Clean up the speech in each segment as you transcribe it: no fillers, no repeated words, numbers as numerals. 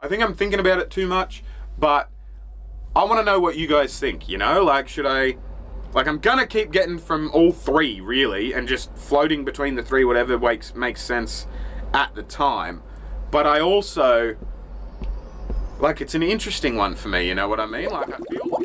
I think I'm thinking about it too much, but I want to know what you guys think, you know? Like, should I... Like, I'm gonna keep getting from all three, really, and just floating between the three, whatever makes sense at the time. But I also... Like, it's an interesting one for me, you know what I mean? Like, I feel...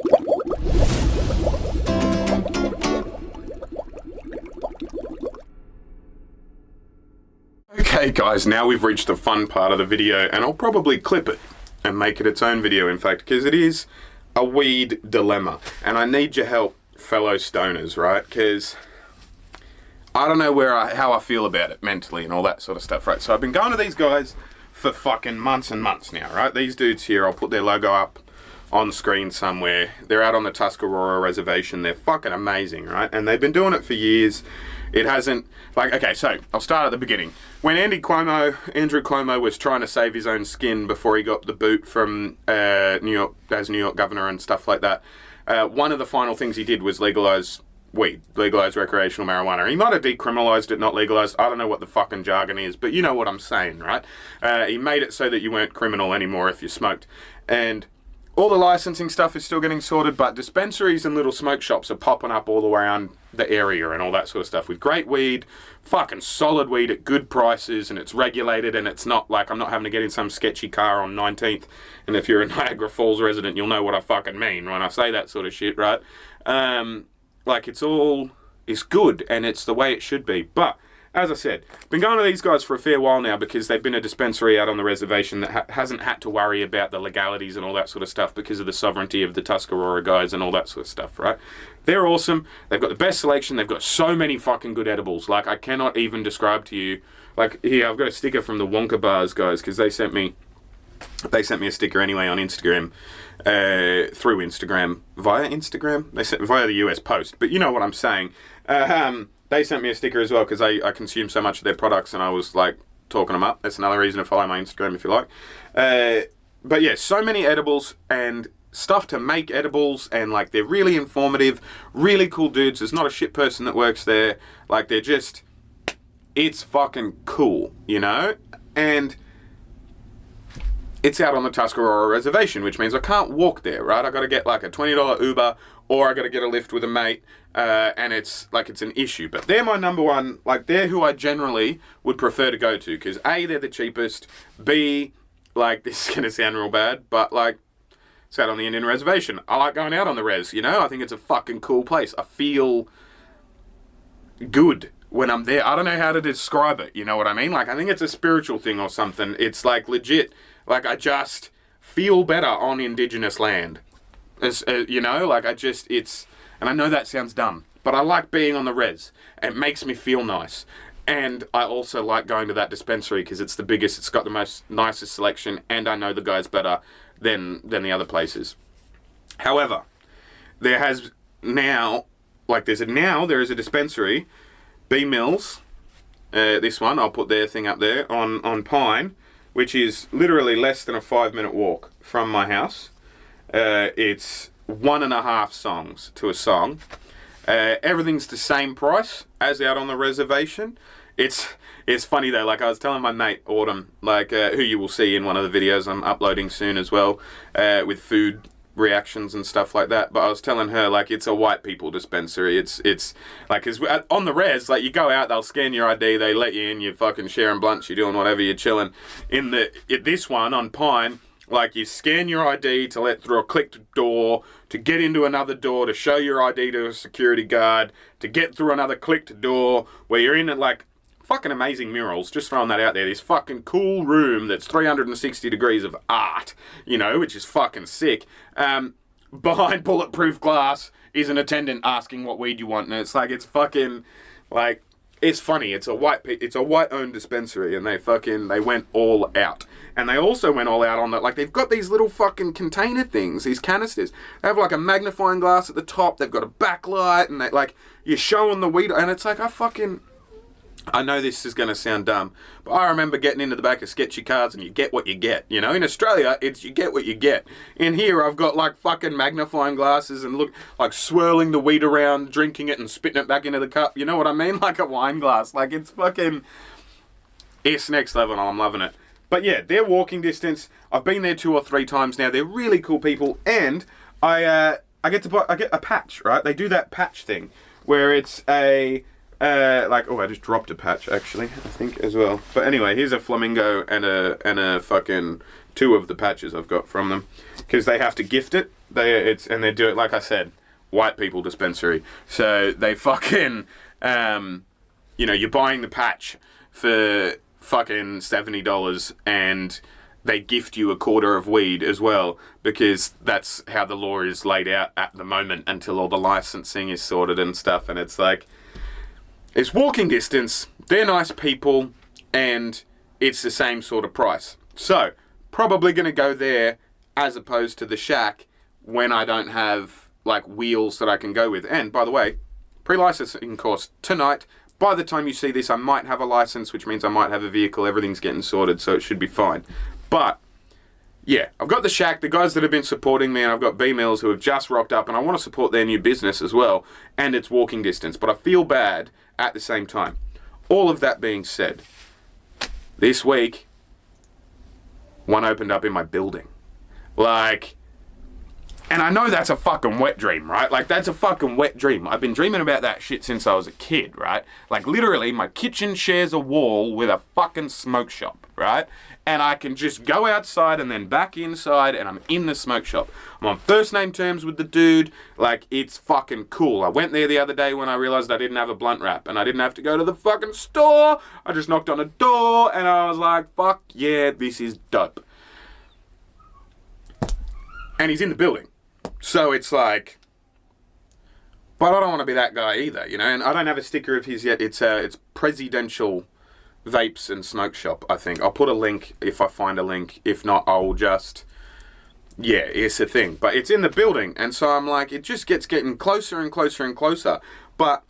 Okay guys, now we've reached the fun part of the video, and I'll probably clip it and make it its own video, in fact, because it is a weed dilemma, and I need your help, fellow stoners, right? Because I don't know how I feel about it mentally and all that sort of stuff, right? So I've been going to these guys for fucking months and months now, right? These dudes here, I'll put their logo up on screen somewhere. They're out on the Tuscarora Reservation. They're fucking amazing, right? And they've been doing it for years. It hasn't, like, okay, so I'll start at the beginning. When Andrew Cuomo was trying to save his own skin before he got the boot from New York, as New York governor and stuff like that, one of the final things he did was legalize weed, legalize recreational marijuana. He might have decriminalized it, not legalized. I don't know what the fucking jargon is, but you know what I'm saying, right? He made it so that you weren't criminal anymore if you smoked. And all the licensing stuff is still getting sorted, but dispensaries and little smoke shops are popping up all around the area and all that sort of stuff with great weed, fucking solid weed at good prices, and it's regulated, and it's not like I'm not having to get in some sketchy car on 19th, and if you're a Niagara Falls resident, you'll know what I fucking mean when I say that sort of shit, right? Like, it's good, and it's the way it should be. But as I said, been going to these guys for a fair while now because they've been a dispensary out on the reservation that hasn't had to worry about the legalities and all that sort of stuff because of the sovereignty of the Tuscarora guys and all that sort of stuff, right? They're awesome. They've got the best selection. They've got so many fucking good edibles. Like, I cannot even describe to you. Like, here, I've got a sticker from the Wonka Bars guys because they sent me a sticker anyway on Instagram, through Instagram, via Instagram? They sent via the US Post, but you know what I'm saying. They sent me a sticker as well because I consume so much of their products and I was like talking them up. That's another reason to follow my Instagram if you like. But yeah, so many edibles and stuff to make edibles, and like they're really informative, really cool dudes. There's not a shit person that works there. Like, they're just, it's fucking cool, you know? And it's out on the Tuscarora Reservation, which means I can't walk there, right? I got to get like a $20 Uber, or I got to get a lift with a mate, and it's an issue. But they're my number one, like, they're who I generally would prefer to go to, because A, they're the cheapest, B, like, this is going to sound real bad, but like, it's out on the Indian Reservation. I like going out on the res, you know? I think it's a fucking cool place. I feel good when I'm there. I don't know how to describe it, you know what I mean? Like, I think it's a spiritual thing or something. It's like legit. Like, I just feel better on Indigenous land. You know, like, it's, and I know that sounds dumb, but I like being on the res. It makes me feel nice. And I also like going to that dispensary because it's the biggest, it's got the nicest selection, and I know the guys better than the other places. However, there is a dispensary, B Mills, this one, I'll put their thing up there, on Pine, which is literally less than a 5-minute walk from my house. It's 1.5 songs to a song. Everything's the same price as out on the reservation. It's funny though, like I was telling my mate Autumn, like who you will see in one of the videos I'm uploading soon as well, with food reactions and stuff like that, but I was telling her, like, it's a white people dispensary. It's like, cause on the res, like, you go out, they'll scan your ID, they let you in, you're fucking sharing blunts, you're doing whatever, you're chilling. This one on Pine, like, you scan your ID to let through a clicked door, to get into another door, to show your ID to a security guard, to get through another clicked door, where you're in it, like, fucking amazing murals, just throwing that out there. This fucking cool room that's 360 degrees of art, you know, which is fucking sick. Behind bulletproof glass is an attendant asking what weed you want, and it's like, it's fucking, like, it's funny. It's a white-owned dispensary, and they went all out. And they also went all out on that, like, they've got these little fucking container things, these canisters. They have, like, a magnifying glass at the top, they've got a backlight, and they, like, you're showing the weed, and it's like, I know this is going to sound dumb, but I remember getting into the back of sketchy cars and you get what you get, you know? In Australia, it's you get what you get. In here, I've got, like, fucking magnifying glasses and look, like, swirling the weed around, drinking it and spitting it back into the cup, you know what I mean? Like a wine glass. Like, it's fucking, it's next level and I'm loving it. But yeah, they're walking distance. I've been there 2 or 3 times now. They're really cool people, and I get a patch, right? They do that patch thing where it's a I just dropped a patch actually, I think as well. But anyway, here's a flamingo and a fucking 2 of the patches I've got from them because they have to gift it. They do it, like I said, white people dispensary. So they fucking you're buying the patch for fucking $70 and they gift you a quarter of weed as well, because that's how the law is laid out at the moment until all the licensing is sorted and stuff. And it's like, it's walking distance, they're nice people, and it's the same sort of price. So, probably going to go there as opposed to the shack when I don't have like wheels that I can go with. And by the way, pre-licensing course tonight. By the time you see this, I might have a license, which means I might have a vehicle. Everything's getting sorted, so it should be fine. But yeah, I've got the shack, the guys that have been supporting me, and I've got B-Mills who have just rocked up, and I want to support their new business as well, and it's walking distance, but I feel bad at the same time. All of that being said, this week, one opened up in my building. And I know that's a fucking wet dream, right? Like, that's a fucking wet dream. I've been dreaming about that shit since I was a kid, right? Like, literally, my kitchen shares a wall with a fucking smoke shop, right? And I can just go outside and then back inside and I'm in the smoke shop. I'm on first name terms with the dude. Like, it's fucking cool. I went there the other day when I realized I didn't have a blunt wrap and I didn't have to go to the fucking store. I just knocked on a door and I was like, fuck yeah, this is dope. And he's in the building. So it's like, but I don't want to be that guy either, you know, and I don't have a sticker of his yet. It's Presidential Vapes and Smoke Shop, I think. I'll put a link if I find a link. If not, I'll just, yeah, it's a thing. But it's in the building, and so I'm like, it just getting closer and closer and closer. But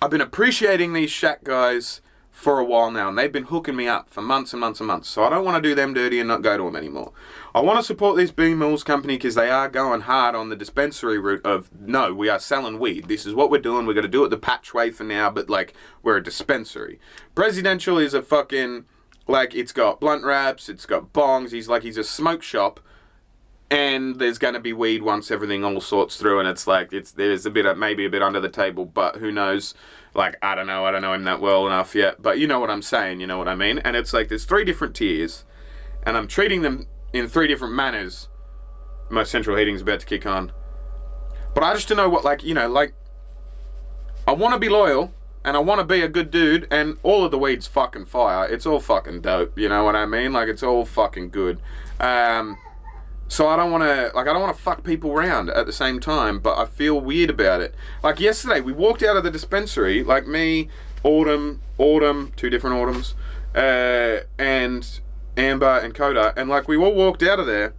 I've been appreciating these shack guys for a while now, and they've been hooking me up for months and months and months. So I don't want to do them dirty and not go to them anymore. I want to support this B-Mills company because they are going hard on the dispensary route of, no, we are selling weed. This is what we're doing. We're going to do it the patch way for now, but like, we're a dispensary. Presidential is a fucking, like, it's got blunt wraps, it's got bongs. He's a smoke shop, and there's going to be weed once everything all sorts through, and it's like, there's maybe a bit under the table, but who knows? Like, I don't know him that well enough yet, but you know what I'm saying, you know what I mean? And it's like, there's 3 different tiers, and I'm treating them in 3 different manners. My central heating's about to kick on. But I just don't know what, like, you know, like, I want to be loyal, and I want to be a good dude, and all of the weed's fucking fire. It's all fucking dope, you know what I mean? Like, it's all fucking good. So I don't want to fuck people around at the same time, but I feel weird about it. Like yesterday, we walked out of the dispensary, like me, Autumn, 2 different Autumns, and Amber and Coda, and like we all walked out of there,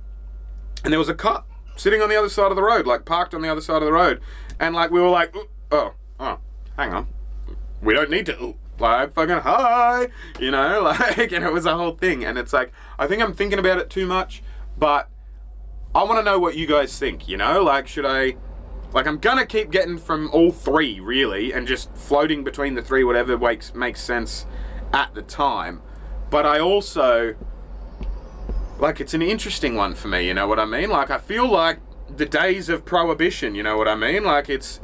and there was a cop sitting on the other side of the road, like parked on the other side of the road, and like we were like, oh, hang on, we don't need to, like fucking hi, you know, like, and it was a whole thing, and it's like, I think I'm thinking about it too much, but I want to know what you guys think, you know, like, should I, like, I'm gonna keep getting from all 3, really, and just floating between the 3, whatever makes sense at the time, but I also, like, it's an interesting one for me, you know what I mean, like, I feel like the days of prohibition, you know what I mean, like, it's,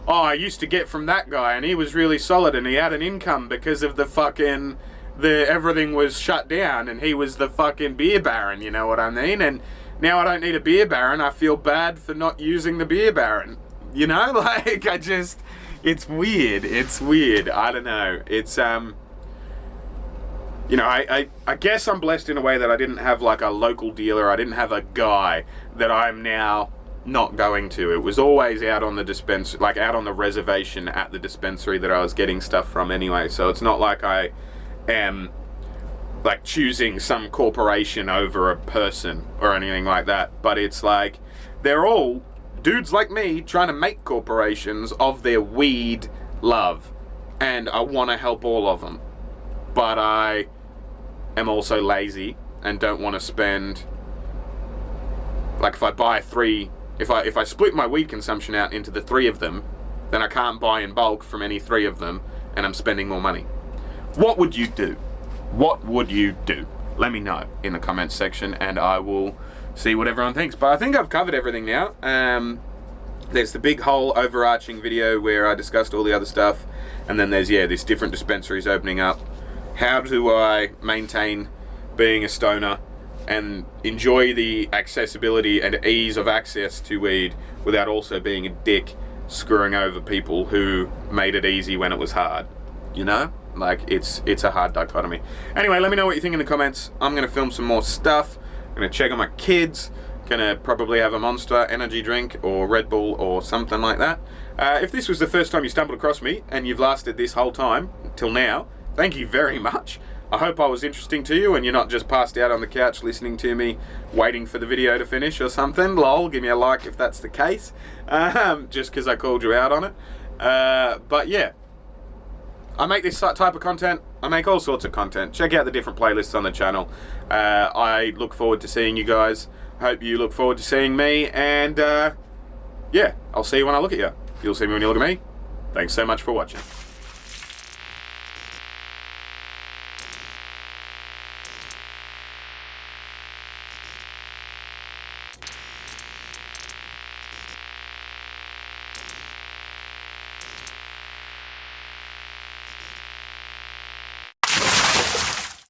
oh, I used to get from that guy, and he was really solid, and he had an income because of the fucking, everything was shut down, and he was the fucking beer baron, you know what I mean, and now I don't need a beer baron. I feel bad for not using the beer baron. You know, like, it's weird. It's weird. I don't know. It's, you know, I guess I'm blessed in a way that I didn't have, like, a local dealer. I didn't have a guy that I'm now not going to. It was always out on the dispensary, like, out on the reservation at the dispensary that I was getting stuff from anyway. So it's not like I am, like, choosing some corporation over a person or anything like that, but it's like they're all dudes like me trying to make corporations of their weed love, and I want to help all of them, but I am also lazy and don't want to spend, like, if I buy 3, if I split my weed consumption out into the 3 of them, then I can't buy in bulk from any 3 of them, and I'm spending more money. What would you do? What would you do? let me know in the comments section, and I will see what everyone thinks. But I think I've covered everything now. There's the big whole overarching video where I discussed all the other stuff, and then there's, yeah, this different dispensaries opening up. How do I maintain being a stoner and enjoy the accessibility and ease of access to weed without also being a dick screwing over people who made it easy when it was hard? You know? Like, it's a hard dichotomy. Anyway, let me know what you think in the comments. I'm going to film some more stuff. I'm going to check on my kids. Gonna probably have a Monster energy drink or Red Bull or something like that. If this was the first time you stumbled across me and you've lasted this whole time till now, thank you very much. I hope I was interesting to you and you're not just passed out on the couch listening to me waiting for the video to finish or something. Lol, give me a like if that's the case, just because I called you out on it. But yeah, I make this type of content. I make all sorts of content. Check out the different playlists on the channel. I look forward to seeing you guys. Hope you look forward to seeing me, and yeah, I'll see you when I look at you. You'll see me when you look at me. Thanks so much for watching.